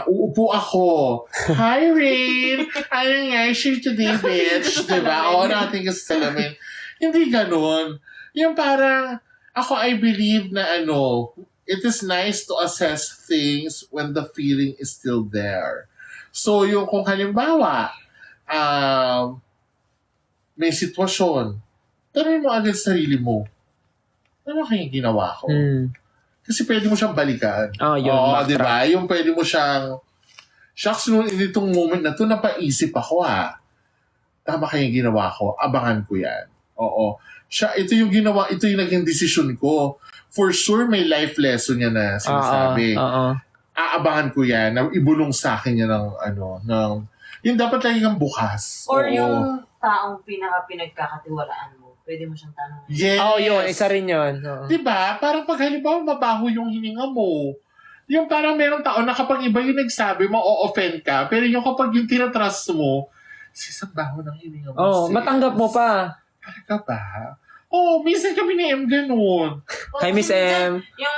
uupo ako. Hi, Rain! Ano nga, share today, bitch. Diba? Oo, natin kasi salamin. Hindi ganun. Yung parang, ako, I believe na it is nice to assess things when the feeling is still there. So, yung kung halimbawa, may sitwasyon, tanongin mo agad sarili mo, ano kayang ginawa ko? Kasi pwede mo siyang balikan. Yun, Oo, di ba? Yung pwede mo siyang, shucks, nung itong moment na to, napaisip ako tama kayang ginawa ko, abangan ko yan. Oo. Ito yung ginawa, ito yung naging desisyon ko. For sure, may life lesson yan na sinasabi. Aabangan ko yan, na ibulong sa akin yan yung dapat lagi kang bukas. Or yung taong pinagkakatiwalaan mo, pwede mo siyang tanongin. Yes. Yun. Isa rin yun. Diba? Parang pag halimbawa mabaho yung hininga mo, yung parang merong tao na kapag iba yung nagsabi, ma-offend ka. Pero yung kapag yung tinatrust mo, sis, ang baho ng hininga mo. Matanggap mo pa. Talaga ba? Minsan kami ni M ganun. Hi, Miss M. Yung